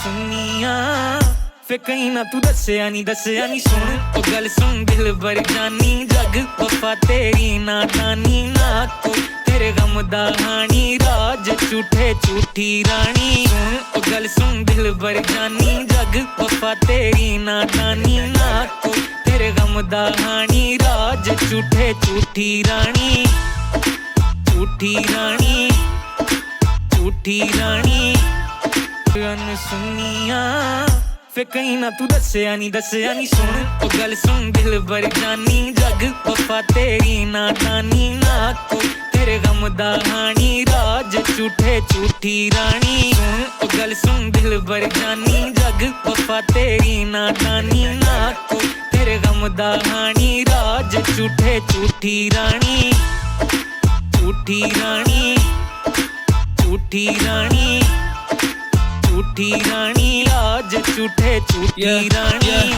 सुनिया फिर कहीं ना तू दस्या नहीं सुन ओ गल सुन दिल भर जानी जग वफा तेरी नादानी ना कोई तेरे गम दा हानी राज झूठे झूठी रानी सुन ओ गल सुन दिल भर जानी जग वफा तेरी नादानी ना कोई तेरे गम दा हानी राज झूठे झूठी रानी झूठी रानी झूठी रानी सुनिया फिर कहीं ना तू दस्या नहीं सुन ओ गल सुन दिल भर जानी जग वफा तेरी नादानी ना कोई तेरे गम दा हानी राज झूठे झूठी रानी सुन ओ गल सुन दिल भर जानी जग वफा तेरी नादानी ना कोई तेरे गम दा हानी राज झूठे झूठी रानी झूठी रानी झूठी रानी झूठी रानी आज झूठे झूठी रानी